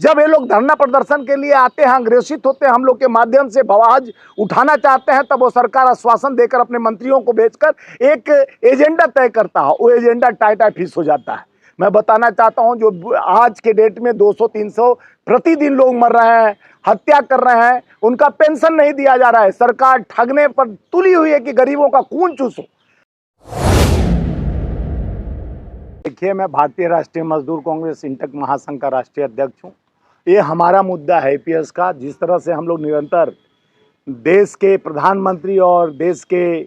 जब ये लोग धरना प्रदर्शन के लिए आते हैं, अग्रेसित होते हैं, हम लोग के माध्यम से आवाज उठाना चाहते हैं, तब वो सरकार आश्वासन देकर अपने मंत्रियों को भेजकर एक एजेंडा तय करता है। वो एजेंडा टाटा फिश हो जाता है। मैं बताना चाहता हूं, जो आज के डेट में 200-300 प्रतिदिन लोग मर रहे हैं, हत्या कर रहे हैं, उनका पेंशन नहीं दिया जा रहा है। सरकार ठगने पर तुली हुई है कि गरीबों का खून चूसो। देखिए, मैं भारतीय राष्ट्रीय मजदूर कांग्रेस इंटक महासंघ का राष्ट्रीय अध्यक्ष हूं। ये हमारा मुद्दा है ईपीएस का। जिस तरह से हम लोग निरंतर देश के प्रधानमंत्री और देश के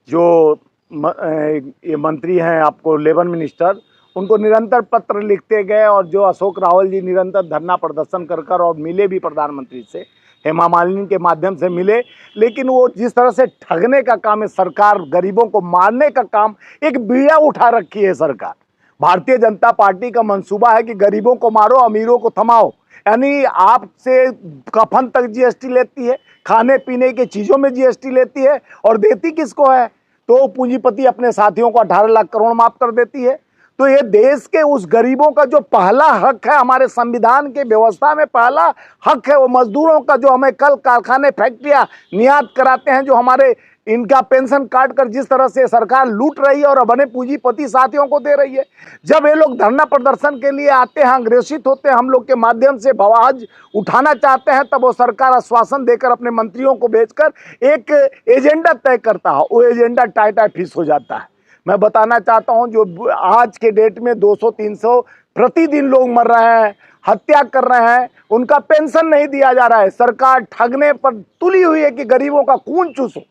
जो ये मंत्री हैं, आपको लेबर मिनिस्टर, उनको निरंतर पत्र लिखते गए, और जो अशोक रावल जी निरंतर धरना प्रदर्शन कर और मिले भी प्रधानमंत्री से, हेमा मालिनी के माध्यम से मिले, लेकिन वो जिस तरह से ठगने का काम है, सरकार गरीबों को मारने का काम, एक बीड़ा उठा रखी है सरकार। भारतीय जनता पार्टी का मंसूबा है कि गरीबों को मारो, अमीरों को थमाओ। यानी आपसे कफन तक जीएसटी लेती है, खाने पीने की चीज़ों में जीएसटी लेती है, और देती किसको है? तो पूंजीपति अपने साथियों को 18 लाख करोड़ माफ कर देती है। तो ये देश के उस गरीबों का जो पहला हक है, हमारे संविधान के व्यवस्था में पहला हक है, वो मजदूरों का, जो हमें कल कारखाने फैक्ट्रियां निर्यात कराते हैं, जो हमारे इनका पेंशन काट कर जिस तरह से सरकार लूट रही है और अपने पूंजीपति साथियों को दे रही है। जब ये लोग धरना प्रदर्शन के लिए आते हैं, अग्रेसित होते हैं, हम लोग के माध्यम से आवाज उठाना चाहते हैं, तब वो सरकार आश्वासन देकर अपने मंत्रियों को भेजकर एक एजेंडा तय करता है। वो एजेंडा टाटा फिश हो जाता है। मैं बताना चाहता हूं, जो आज के डेट में 200-300 प्रतिदिन लोग मर रहे हैं, हत्या कर रहे हैं, उनका पेंशन नहीं दिया जा रहा है। सरकार ठगने पर तुली हुई है कि गरीबों का खून चूसो।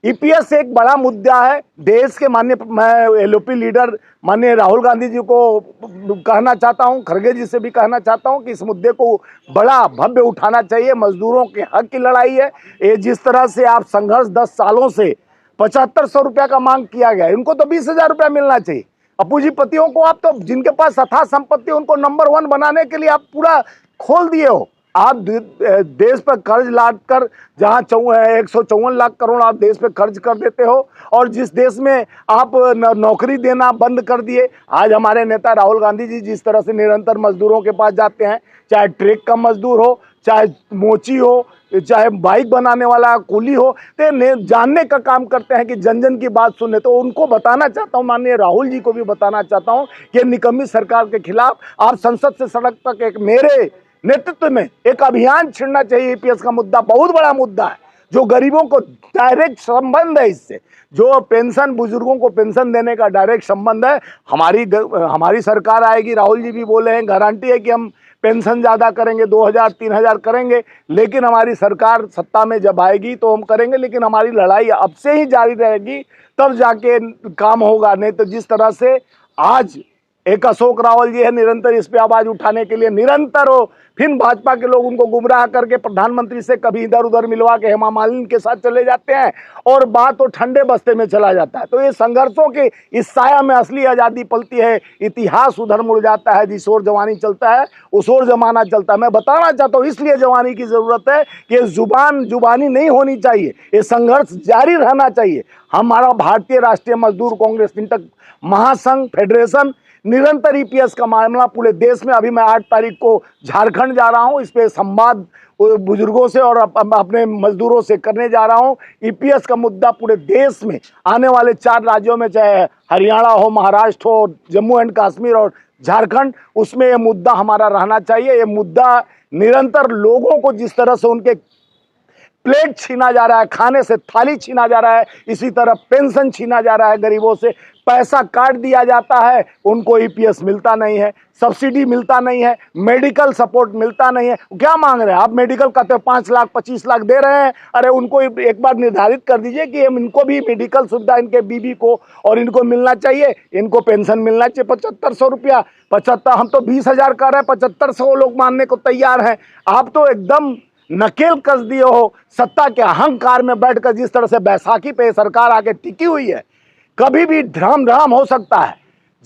ईपीएस एक बड़ा मुद्दा है देश के। मैं एलओपी लीडर माननीय राहुल गांधी जी को कहना चाहता हूं, खड़गे जी से भी कहना चाहता हूं कि इस मुद्दे को बड़ा भव्य उठाना चाहिए। मजदूरों के हक की लड़ाई है ये। जिस तरह से आप संघर्ष 10 सालों से 7500 रुपया का मांग किया गया है, इनको तो 20,000 रुपया मिलना चाहिए। अब पूंजीपतियों को आप तो, जिनके पास अथाह संपत्ति, उनको नंबर 1 बनाने के लिए आप पूरा खोल दिए हो। आप देश पर कर्ज लाद कर, जहाँ 154 लाख करोड़ आप देश पे कर्ज कर देते हो, और जिस देश में आप नौकरी देना बंद कर दिए। आज हमारे नेता राहुल गांधी जी जिस तरह से निरंतर मजदूरों के पास जाते हैं, चाहे ट्रक का मजदूर हो, चाहे मोची हो, चाहे बाइक बनाने वाला कूली हो, तो जानने का काम करते हैं कि जन जन की बात सुने। तो उनको बताना चाहता हूं, माननीय राहुल जी को भी बताना चाहता हूं कि निकम्मी सरकार के खिलाफ आप संसद से सड़क तक एक मेरे नेतृत्व में एक अभियान छिड़ना चाहिए। ईपीएस का मुद्दा बहुत बड़ा मुद्दा है, जो गरीबों को डायरेक्ट संबंध है इससे। जो पेंशन, बुजुर्गों को पेंशन देने का डायरेक्ट संबंध है। हमारी सरकार आएगी, राहुल जी भी बोले हैं, गारंटी है कि हम पेंशन ज़्यादा करेंगे, 2000-3000 करेंगे। लेकिन हमारी सरकार सत्ता में जब आएगी तो हम करेंगे, लेकिन हमारी लड़ाई अब से ही जारी रहेगी, तब जाके काम होगा। नहीं तो जिस तरह से आज एक अशोक रावल जी है, निरंतर इस पे आवाज उठाने के लिए निरंतर हो, फिर भाजपा के लोग उनको गुमराह करके प्रधानमंत्री से कभी इधर उधर मिलवा के हेमा मालिनी के साथ चले जाते हैं, और बात तो ठंडे बस्ते में चला जाता है। तो ये संघर्षों के इस साया में असली आज़ादी पलती है। इतिहास उधर मुड़ जाता है, जिस ओर जवानी चलता है उस ओर जमाना चलता है। मैं बताना चाहता हूँ, इसलिए जवानी की जरूरत है कि जुबानी नहीं होनी चाहिए, ये संघर्ष जारी रहना चाहिए। हमारा भारतीय राष्ट्रीय मजदूर कांग्रेस इंटक महासंघ फेडरेशन निरंतर ईपीएस का मामला पूरे देश में, अभी मैं 8 तारीख को झारखंड जा रहा हूं, इस पे संवाद बुजुर्गों से और अपने मजदूरों से करने जा रहा हूं। ईपीएस का मुद्दा पूरे देश में, आने वाले 4 राज्यों में, चाहे हरियाणा हो, महाराष्ट्र हो, जम्मू एंड कश्मीर और झारखंड, उसमें यह मुद्दा हमारा रहना चाहिए। ये मुद्दा निरंतर लोगों को जिस तरह से उनके प्लेट छीना जा रहा है, खाने से थाली छीना जा रहा है, इसी तरह पेंशन छीना जा रहा है गरीबों से, पैसा काट दिया जाता है, उनको ईपीएस मिलता नहीं है, सब्सिडी मिलता नहीं है, मेडिकल सपोर्ट मिलता नहीं है। क्या मांग रहे हैं आप? मेडिकल कहते हो 5 लाख 25 लाख दे रहे हैं। अरे उनको एक बार निर्धारित कर दीजिए कि इनको भी मेडिकल सुविधा, इनके बीबी को और इनको मिलना चाहिए, इनको पेंशन मिलना चाहिए 7500 रुपया। 75, हम तो 20,000 कर रहे हैं, 7500 लोग मानने को तैयार हैं। आप तो एकदम नकेल कस दिए हो सत्ता के अहंकार में बैठकर। जिस तरह से बैसाखी पे सरकार आके टिकी हुई है, कभी भी ड्राम हो सकता है।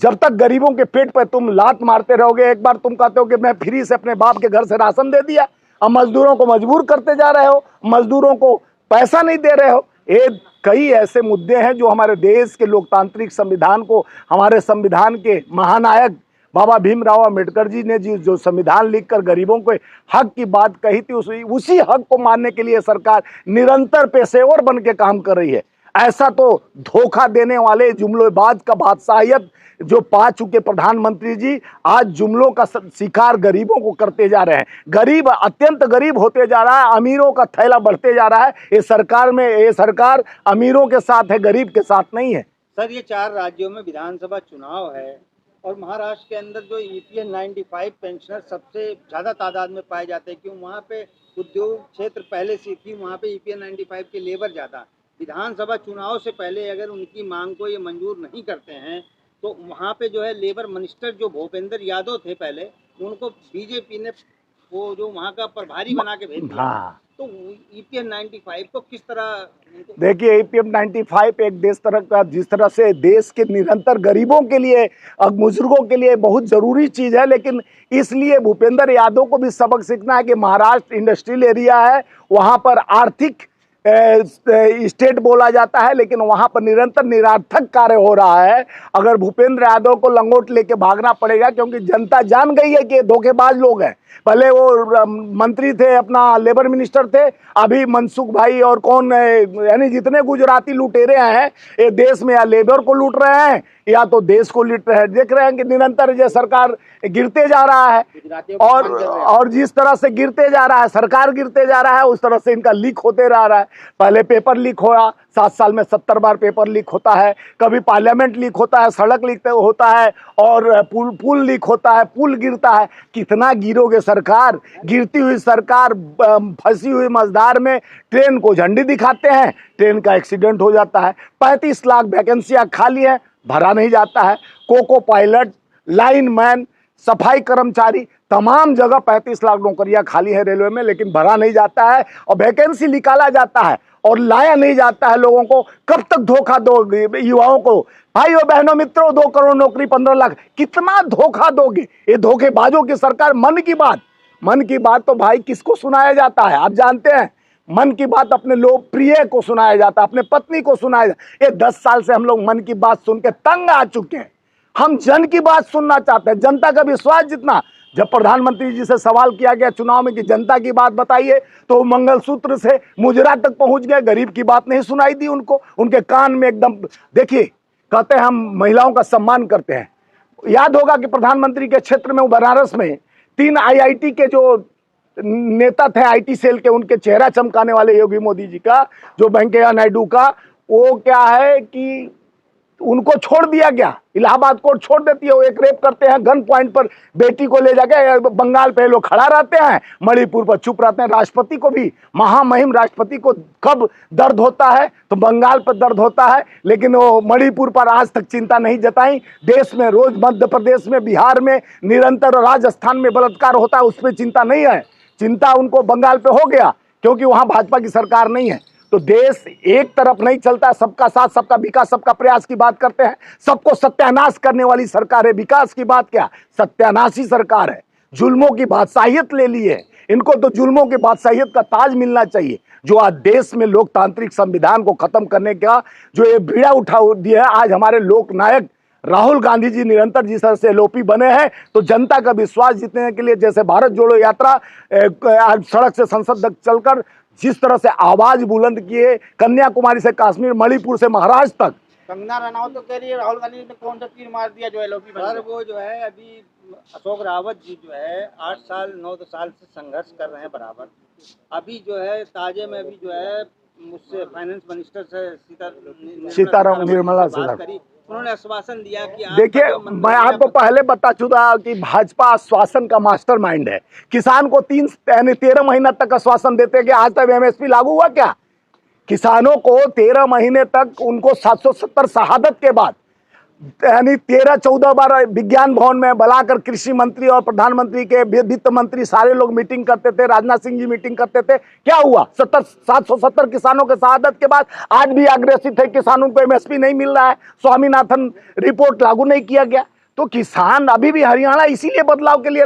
जब तक गरीबों के पेट पर तुम लात मारते रहोगे, एक बार तुम कहते हो कि मैं फ्री से अपने बाप के घर से राशन दे दिया, अब मजदूरों को मजबूर करते जा रहे हो, मजदूरों को पैसा नहीं दे रहे हो। ये कई ऐसे मुद्दे हैं जो हमारे देश के लोकतांत्रिक संविधान को, हमारे संविधान के महानायक बाबा भीमराव अम्बेडकर जी ने जो संविधान लिखकर गरीबों को हक की बात कही थी, उसी हक को मानने के लिए सरकार निरंतर पेशेवर बन के काम कर रही है। ऐसा तो धोखा देने वाले जुमलेबाज का बादशाहियत जो पा चुके प्रधानमंत्री जी आज जुमलों का शिकार गरीबों को करते जा रहे हैं। गरीब अत्यंत गरीब होते जा रहा है, अमीरों का थैला बढ़ते जा रहा है। ये सरकार अमीरों के साथ है, गरीब के साथ नहीं है। सर, ये 4 राज्यों में विधानसभा चुनाव है और महाराष्ट्र के अंदर जो ईपीएस 95 पेंशनर सबसे ज़्यादा तादाद में पाए जाते हैं, क्यों? वहाँ पे उद्योग क्षेत्र पहले से थी, वहाँ पे ईपीएस 95 के लेबर ज़्यादा। विधानसभा चुनाव से पहले अगर उनकी मांग को ये मंजूर नहीं करते हैं तो वहाँ पे जो है लेबर मिनिस्टर जो भूपेंद्र यादव थे पहले, उनको बीजेपी ने वो जो वहाँ का प्रभारी बना के भेज दिया। हाँ, तो ईपीएस 95 को किस तरह? देखिए, ईपीएफ 95 एक देश तरह का, जिस तरह से देश के निरंतर गरीबों के लिए, बुजुर्गों के लिए बहुत जरूरी चीज है, लेकिन इसलिए भूपेंद्र यादव को भी सबक सीखना है कि महाराष्ट्र इंडस्ट्रियल एरिया है, वहां पर आर्थिक स्टेट बोला जाता है, लेकिन वहां पर निरंतर निरर्थक कार्य हो रहा है। अगर भूपेंद्र यादव को लंगोट लेके भागना पड़ेगा, क्योंकि जनता जान गई है कि धोखेबाज लोग हैं। पहले वो मंत्री थे, अपना लेबर मिनिस्टर थे, अभी मनसुख भाई और कौन, यानी जितने गुजराती लुटेरे हैं ये देश में, या लेबर को लूट रहे हैं या तो देश को लूट रहे हैं। देख रहे हैं कि निरंतर ये सरकार गिरते जा रहा है, और जिस तरह से गिरते जा रहा है, सरकार गिरते जा रहा है, उस तरह से इनका लीक होते रह रहा है। पहले पेपर लीक हुआ, 7 साल में 70 बार पेपर लीक होता है, कभी पार्लियामेंट लीक होता है, सड़क लीक होता है, और पुल लीक होता है, पुल गिरता है। कितना गिरोगे सरकार? गिरती हुई सरकार फंसी हुई मझधार में ट्रेन को झंडी दिखाते हैं, ट्रेन का एक्सीडेंट हो जाता है। 35 लाख वैकेंसियां खाली है, भरा नहीं जाता है। कोको पायलट, लाइन मैन, सफाई कर्मचारी, तमाम जगह 35 लाख नौकरियां खाली है रेलवे में, लेकिन भरा नहीं जाता है, और वैकेंसी निकाला जाता है और लाया नहीं जाता है लोगों को। कब तक धोखा दोगे युवाओं को? भाइयों बहनों मित्रों, 2 करोड़ नौकरी, 15 लाख, कितना धोखा दोगे? ये धोखेबाजों की सरकार। मन की बात तो भाई किसको सुनाया जाता है? आप जानते हैं, मन की बात अपने लोग प्रिय को सुनाया जाता है, अपने पत्नी को सुनाया जाता है। ये 10 साल से हम लोग मन की बात सुन के तंग आ चुके हैं। हम जन की बात सुनना चाहते हैं, जनता का विश्वास जितना। जब प्रधानमंत्री जी से सवाल किया गया चुनाव में कि जनता की बात बताइए, तो मंगलसूत्र से मुजरा तक पहुंच गए, गरीब की बात नहीं सुनाई दी उनको। उनके कान में एकदम, देखिए, कहते हैं हम महिलाओं का सम्मान करते हैं। याद होगा कि प्रधानमंत्री के क्षेत्र में बनारस में 3 आईआईटी के जो नेता थे, आईटी सेल के, उनके चेहरा चमकाने वाले योगी मोदी जी का, जो वेंकैया नायडू का, वो क्या है कि उनको छोड़ दिया गया। इलाहाबाद कोर्ट छोड़ देती है, वो एक रेप करते हैं, गन पॉइंट पर बेटी को ले जाके बंगाल पे लोग खड़ा रहते हैं, मणिपुर पर चुप रहते हैं। राष्ट्रपति को भी, महामहिम राष्ट्रपति को कब दर्द होता है तो बंगाल पर दर्द होता है, लेकिन वो मणिपुर पर आज तक चिंता नहीं जताई। देश में रोज मध्य प्रदेश में, बिहार में निरंतर, राजस्थान में बलात्कार होता है, उस पर चिंता नहीं है। चिंता उनको बंगाल पे हो गया, क्योंकि वहां भाजपा की सरकार नहीं है। तो देश एक तरफ नहीं चलता, सबका साथ, सबका विकास, सबका प्रयास की बात करते हैं। सबको सत्यानाश करने वाली सरकार है। विकास की बात क्या, सत्यानाशी सरकार है। जुल्मों की बादशाहियत ले ली है। इनको तो जुल्मों की बादशाहियत का ताज मिलना चाहिए, जो आज देश में लोकतांत्रिक संविधान को खत्म करने का जो ये बीड़ा उठा दिया है। आज हमारे लोकनायक राहुल गांधी जी निरंतर जिस तरह से एलओपी बने हैं, तो जनता का विश्वास जीतने के लिए, जैसे भारत जोड़ो यात्रा आज सड़क से संसद तक चलकर जिस तरह से आवाज बुलंद किए, कन्याकुमारी से कश्मीर, मणिपुर से महाराष्ट्र तक। कंगना रनावत तो कह रही है राहुल गांधी ने कौन सा तीर मार दिया जो एलओपी पर? वो जो है अभी अशोक रावत जी जो है 8 साल 9 साल से संघर्ष कर रहे हैं बराबर। अभी जो है ताजे में अभी जो है मुझसे फाइनेंस मिनिस्टर से सीताराम निर्मला बात करी, उन्होंने आश्वासन दिया कि देखिए, मैं आपको पहले बता चुका कि भाजपा आश्वासन का मास्टरमाइंड है। किसान को 13 महीना तक आश्वासन देते कि आज तक एमएसपी लागू हुआ क्या? किसानों को 13 महीने तक उनको 770 शहादत के बाद, यानी 13-14 बार विज्ञान भवन में बुलाकर कृषि मंत्री और प्रधानमंत्री के वित्त मंत्री सारे लोग मीटिंग करते थे, राजनाथ सिंह जी मीटिंग करते थे। क्या हुआ? 770 किसानों के शहादत के बाद आज भी अग्रेसिव थे, किसानों को एमएसपी नहीं मिल रहा है, स्वामीनाथन रिपोर्ट लागू नहीं किया गया। तो किसान अभी भी, हरियाणा इसीलिए बदलाव के लिए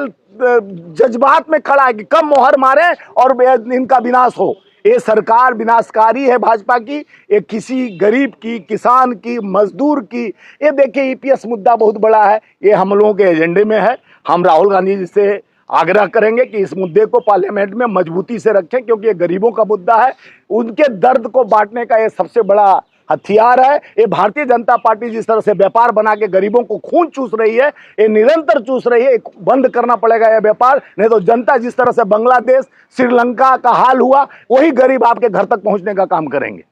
जज्बात में खड़ा है कि कम मोहर मारे और इनका विनाश हो। ये सरकार विनाशकारी है भाजपा की। ये किसी गरीब की, किसान की, मजदूर की, ये देखिए ईपीएस मुद्दा बहुत बड़ा है, ये हम लोगों के एजेंडे में है। हम राहुल गांधी जी से आग्रह करेंगे कि इस मुद्दे को पार्लियामेंट में मजबूती से रखें, क्योंकि ये गरीबों का मुद्दा है। उनके दर्द को बांटने का ये सबसे बड़ा हथियार है। ये भारतीय जनता पार्टी जिस तरह से व्यापार बना के गरीबों को खून चूस रही है, ये निरंतर चूस रही है, बंद करना पड़ेगा ये व्यापार। नहीं तो जनता जिस तरह से बांग्लादेश, श्रीलंका का हाल हुआ, वही गरीब आपके घर तक पहुंचने का काम करेंगे।